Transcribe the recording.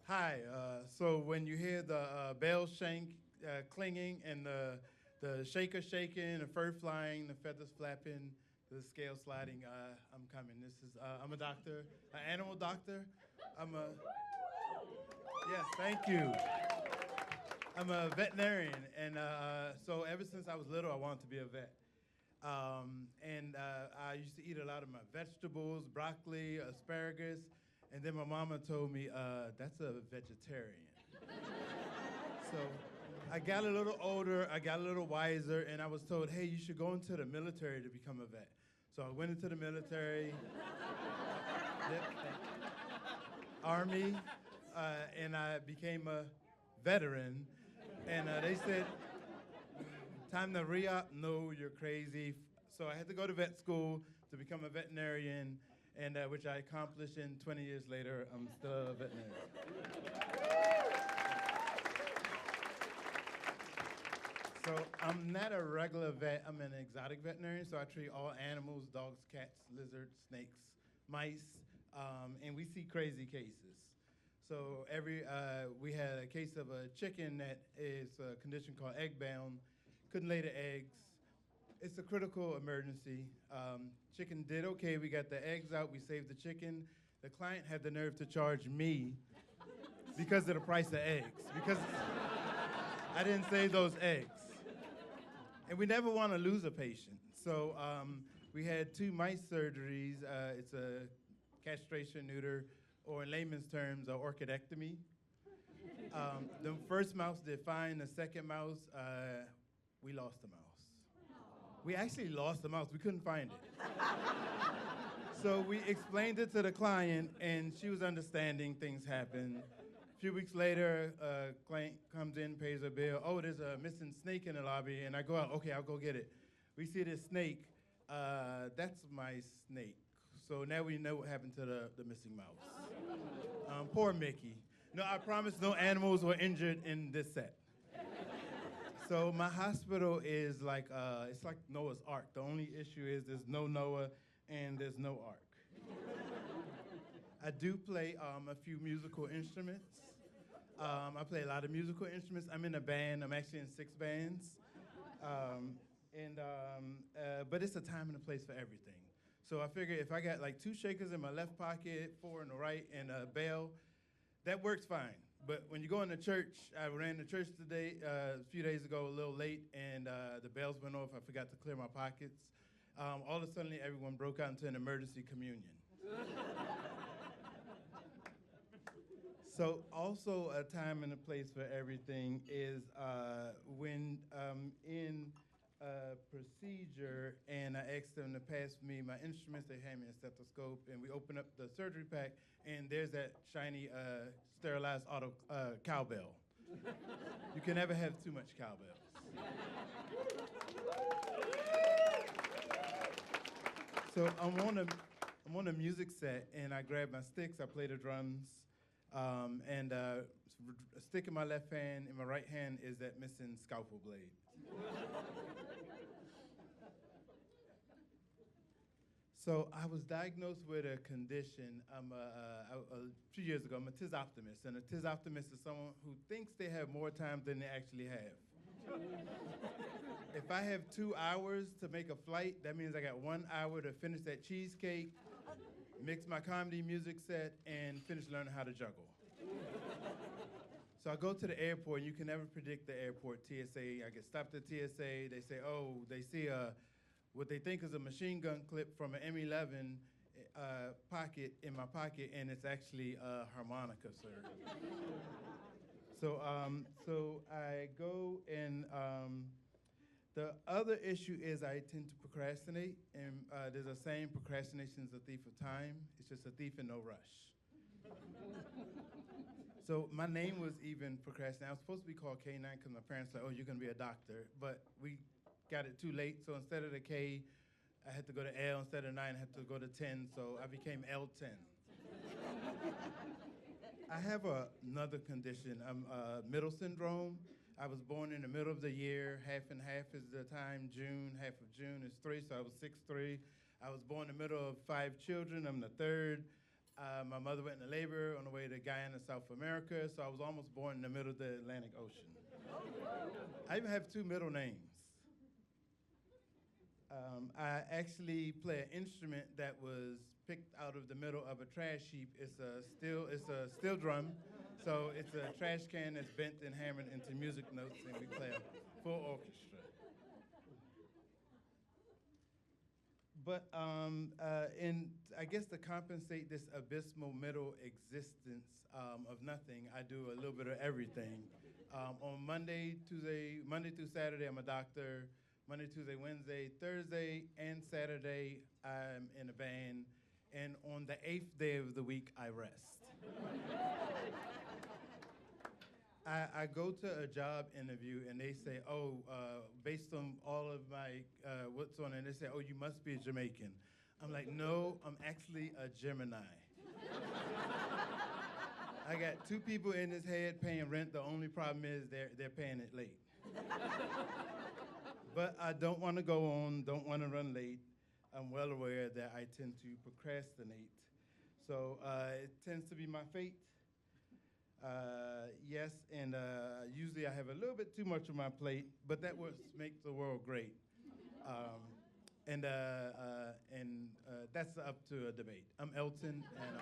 Hi. So when you hear the bell shank clinging and the shaker shaking, the fur flying, the feathers flapping, the scale sliding, I'm coming. I'm a doctor, an animal doctor. I'm a yes, thank you. I'm a veterinarian, and so ever since I was little, I wanted to be a vet. And I used to eat a lot of my vegetables, broccoli, asparagus, and then my mama told me that's a vegetarian. So I got a little older, I got a little wiser, and I was told, hey, you should go into the military to become a vet. So I went into the military, Army, and I became a veteran. And they said, time to re-up. No, you're crazy. So I had to go to vet school to become a veterinarian, and which I accomplished. And 20 years later, I'm still a veterinarian. So I'm not a regular vet. I'm an exotic veterinarian. So I treat all animals: dogs, cats, lizards, snakes, mice, and we see crazy cases. So we had a case of a chicken that is a condition called egg-bound, couldn't lay the eggs. It's a critical emergency. Chicken did okay. We got the eggs out. We saved the chicken. The client had the nerve to charge me because of the price of eggs, because I didn't save those eggs. And we never want to lose a patient. So we had 2 mice surgeries. It's a castration neuter, or in layman's terms, a orchidectomy. The first mouse did fine. The second mouse, we lost the mouse. We actually lost the mouse. We couldn't find it. So we explained it to the client, and she was understanding. Things happen. A few weeks later, a client comes in, pays her bill. Oh, there's a missing snake in the lobby. And I go out, okay, I'll go get it. We see this snake. That's my snake. So now we know what happened to the missing mouse. Poor Mickey. No, I promise no animals were injured in this set. So my hospital is like, it's like Noah's Ark. The only issue is there's no Noah and there's no Ark. I do play a few musical instruments. I play a lot of musical instruments. I'm in a band. I'm actually in 6 bands. But it's a time and a place for everything. So I figure if I got like 2 shakers in my left pocket, 4 in the right, and a bell, that works fine. But when you go into church, I ran to church today, a few days ago, a little late, and the bells went off. I forgot to clear my pockets. All of a sudden, everyone broke out into an emergency communion. So also a time and a place for everything is when I'm in a procedure and I ask them to pass me my instruments, they hand me a stethoscope, and we open up the surgery pack, and there's that shiny sterilized cowbell. You can never have too much cowbells. So I'm on a music set, and I grab my sticks, I play the drums, and a stick in my left hand, in my right hand is that missing scalpel blade. So I was diagnosed with a condition a few years ago. I'm a TIS optimist, and a TIS optimist is someone who thinks they have more time than they actually have. If I have 2 hours to make a flight, that means I got 1 hour to finish that cheesecake, mix my comedy music set, and finish learning how to juggle. So I go to the airport, and you can never predict the airport. TSA, I get stopped at TSA. They say, oh, they see what they think is a machine gun clip from an M11 pocket in my pocket, and it's actually a harmonica, sir. So I go, and the other issue is I tend to procrastinate, and there's a saying, procrastination is a thief of time. It's just a thief in no rush. So my name was even procrastinating. I was supposed to be called K9 because my parents were like, oh, you're going to be a doctor. But we got it too late, so instead of the K, I had to go to L. Instead of 9, I had to go to 10, so I became L10. I have another condition. I'm middle syndrome. I was born in the middle of the year. Half and half is the time. June, half of June is 3, so I was 6'3". I was born in the middle of 5 children. I'm the third. My mother went into labor on the way to Guyana, South America, so I was almost born in the middle of the Atlantic Ocean. I even have 2 middle names. I actually play an instrument that was picked out of the middle of a trash heap. It's a steel drum, so it's a trash can that's bent and hammered into music notes, and we play a full orchestra. But I guess to compensate this abysmal middle existence of nothing, I do a little bit of everything. On Monday through Saturday, I'm a doctor. Monday, Tuesday, Wednesday, Thursday, and Saturday, I'm in a band. And on the 8th day of the week, I rest. I go to a job interview and they say, based on all of my what's on it, they say, you must be a Jamaican. I'm like, no, I'm actually a Gemini. I got 2 people in this head paying rent. The only problem is they're paying it late. But I don't want to go on, don't want to run late. I'm well aware that I tend to procrastinate. So it tends to be my fate. Yes, and usually I have a little bit too much on my plate, but that what makes the world great. And that's up to a debate. I'm Elton, and